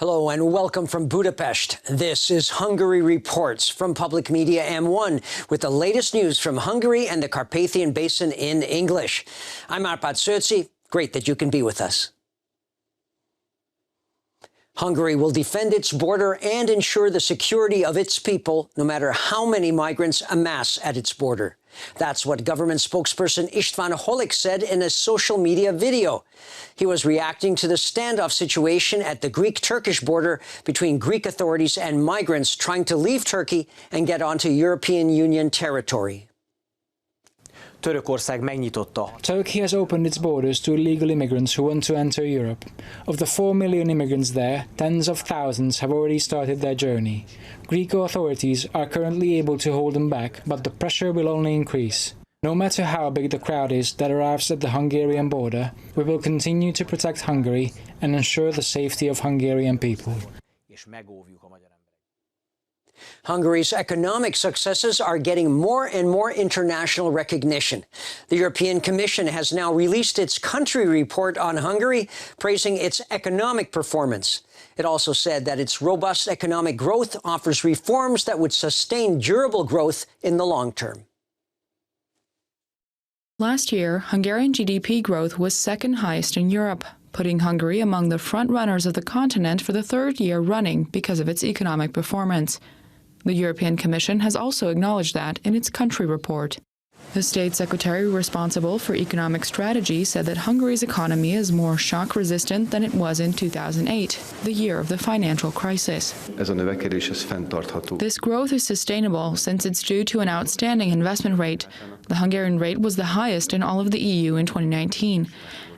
Hello and welcome from Budapest. This is Hungary Reports from Public Media M1 with the latest news from Hungary and the Carpathian Basin in English. I'm Árpád Szőci. Great that you can be with us. Hungary will defend its border and ensure the security of its people, no matter how many migrants amass at its border. That's what government spokesperson István Holik said in a social media video. He was reacting to the standoff situation at the Greek-Turkish border between Greek authorities and migrants trying to leave Turkey and get onto European Union territory. Törökország megnyitotta. Turkey has opened its borders to illegal immigrants who want to enter Europe. Of the 4 million immigrants there, tens of thousands have already started their journey. Greek authorities are currently able to hold them back, but the pressure will only increase. No matter how big the crowd is that arrives at the Hungarian border, we will continue to protect Hungary and ensure the safety of Hungarian people. Hungary's economic successes are getting more and more international recognition. The European Commission has now released its country report on Hungary, praising its economic performance. It also said that its robust economic growth offers reforms that would sustain durable growth in the long term. Last year, Hungarian GDP growth was second highest in Europe, putting Hungary among the front runners of the continent for the third year running because of its economic performance. The European Commission has also acknowledged that in its country report. The state secretary responsible for economic strategy said that Hungary's economy is more shock-resistant than it was in 2008, the year of the financial crisis. This growth is sustainable since it's due to an outstanding investment rate. The Hungarian rate was the highest in all of the EU in 2019.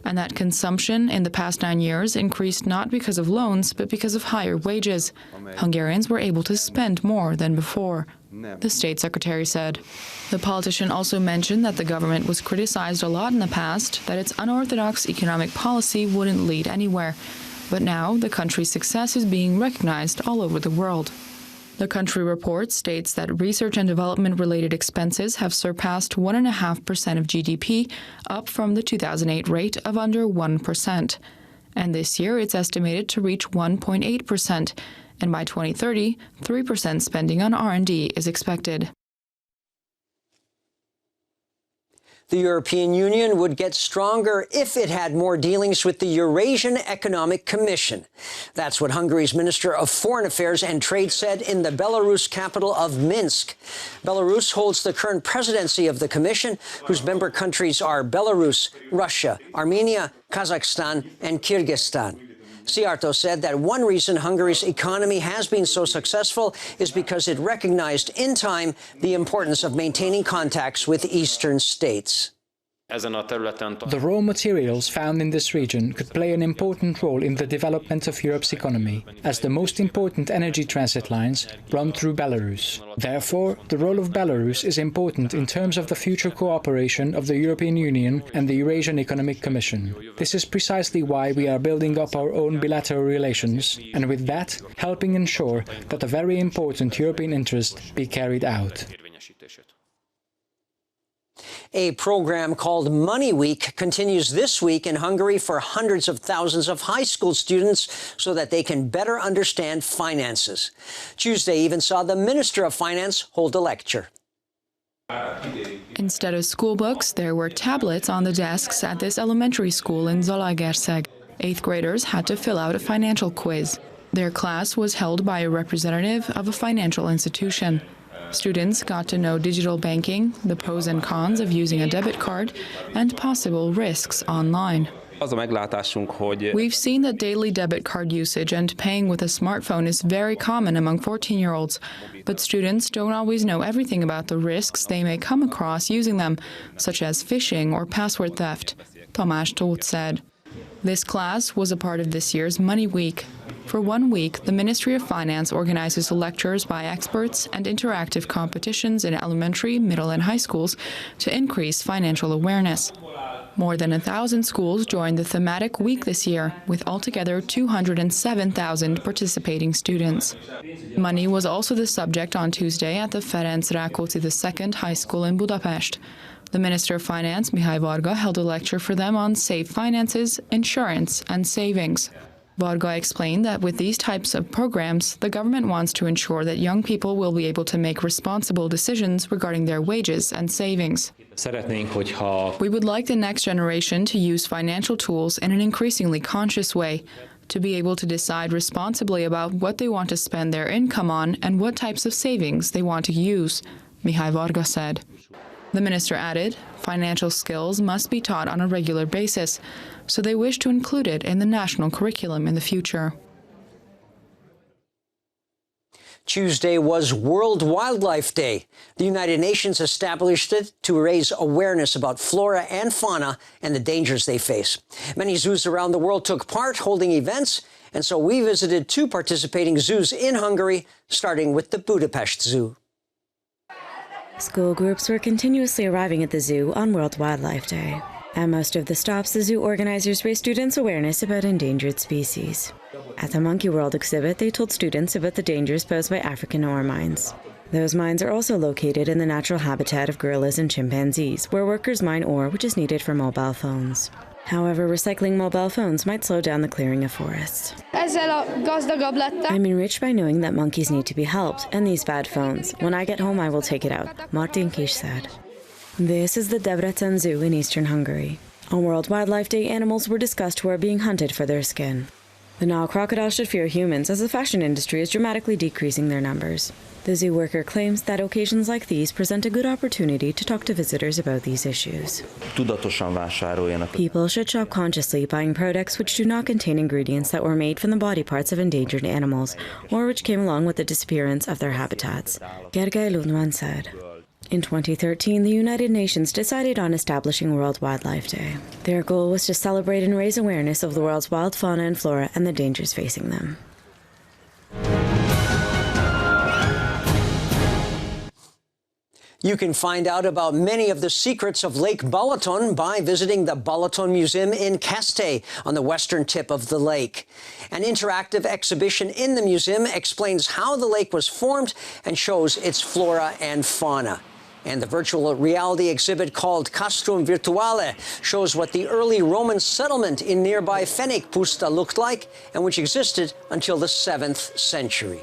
And that consumption in the past 9 years increased not because of loans, but because of higher wages. Hungarians were able to spend more than before, the state secretary said. The politician also mentioned that the government was criticized a lot in the past, that its unorthodox economic policy wouldn't lead anywhere. But now the country's success is being recognized all over the world. The country report states that research and development-related expenses have surpassed 1.5% of GDP, up from the 2008 rate of under 1%. And this year it's estimated to reach 1.8%, and by 2030, 3% spending on R&D is expected. The European Union would get stronger if it had more dealings with the Eurasian Economic Commission. That's what Hungary's Minister of Foreign Affairs and Trade said in the Belarus capital of Minsk. Belarus holds the current presidency of the Commission, whose member countries are Belarus, Russia, Armenia, Kazakhstan, and Kyrgyzstan. Híradó said that one reason Hungary's economy has been so successful is because it recognized in time the importance of maintaining contacts with eastern states. The raw materials found in this region could play an important role in the development of Europe's economy, as the most important energy transit lines run through Belarus. Therefore, the role of Belarus is important in terms of the future cooperation of the European Union and the Eurasian Economic Commission. This is precisely why we are building up our own bilateral relations, and with that, helping ensure that a very important European interest be carried out. A program called Money Week continues this week in Hungary for hundreds of thousands of high school students so that they can better understand finances. Tuesday even saw the Minister of Finance hold a lecture. Instead of school books, there were tablets on the desks at this elementary school in Zalaegerszeg. 8th graders had to fill out a financial quiz. Their class was held by a representative of a financial institution. Students got to know digital banking, the pros and cons of using a debit card, and possible risks online. We've seen that daily debit card usage and paying with a smartphone is very common among 14-year-olds, but students don't always know everything about the risks they may come across using them, such as phishing or password theft, Tamás Tóth said. This class was a part of this year's Money Week. For 1 week, the Ministry of Finance organizes lectures by experts and interactive competitions in elementary, middle and high schools to increase financial awareness. More than 1,000 schools joined the thematic week this year, with altogether 207,000 participating students. Money was also the subject on Tuesday at the Ferenc Rákóczi II High School in Budapest. The Minister of Finance, Mihály Varga, held a lecture for them on safe finances, insurance and savings. Varga explained that with these types of programs, the government wants to ensure that young people will be able to make responsible decisions regarding their wages and savings. We would like the next generation to use financial tools in an increasingly conscious way, to be able to decide responsibly about what they want to spend their income on and what types of savings they want to use, Mihály Varga said. The minister added, financial skills must be taught on a regular basis, so they wish to include it in the national curriculum in the future. Tuesday was World Wildlife Day. The United Nations established it to raise awareness about flora and fauna and the dangers they face. Many zoos around the world took part, holding events, and so we visited 2 participating zoos in Hungary, starting with the Budapest Zoo. School groups were continuously arriving at the zoo on World Wildlife Day. At most of the stops, the zoo organizers raised students' awareness about endangered species. At the Monkey World exhibit, they told students about the dangers posed by African ore mines. Those mines are also located in the natural habitat of gorillas and chimpanzees, where workers mine ore which is needed for mobile phones. However, recycling mobile phones might slow down the clearing of forests. I'm enriched by knowing that monkeys need to be helped, and these bad phones. When I get home, I will take it out, Martin Kis said. This is the Debrecen Zoo in eastern Hungary. On World Wildlife Day, animals were discussed who are being hunted for their skin. The Nile crocodile should fear humans, as the fashion industry is dramatically decreasing their numbers. The zoo worker claims that occasions like these present a good opportunity to talk to visitors about these issues. People should shop consciously, buying products which do not contain ingredients that were made from the body parts of endangered animals, or which came along with the disappearance of their habitats, Gergely Lundman said. In 2013, the United Nations decided on establishing World Wildlife Day. Their goal was to celebrate and raise awareness of the world's wild fauna and flora and the dangers facing them. You can find out about many of the secrets of Lake Balaton by visiting the Balaton Museum in Keszthely on the western tip of the lake. An interactive exhibition in the museum explains how the lake was formed and shows its flora and fauna. And the virtual reality exhibit called Castrum Virtuale shows what the early Roman settlement in nearby Fenékpuszta looked like and which existed until the 7th century.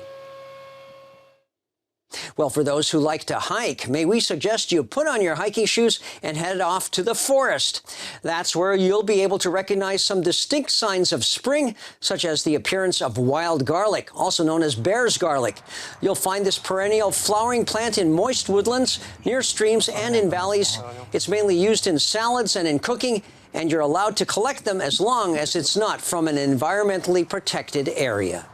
Well, for those who like to hike, may we suggest you put on your hiking shoes and head off to the forest. That's where you'll be able to recognize some distinct signs of spring, such as the appearance of wild garlic, also known as bear's garlic. You'll find this perennial flowering plant in moist woodlands, near streams, and in valleys. It's mainly used in salads and in cooking, and you're allowed to collect them as long as it's not from an environmentally protected area.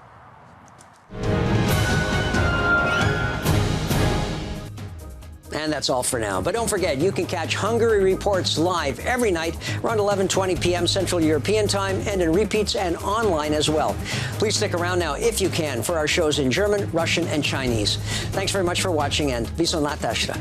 And that's all for now. But don't forget, you can catch Hungary Reports live every night around 11:20 p.m. Central European Time and in repeats and online as well. Please stick around now, if you can, for our shows in German, Russian, and Chinese. Thanks very much for watching, and viszontlátásra.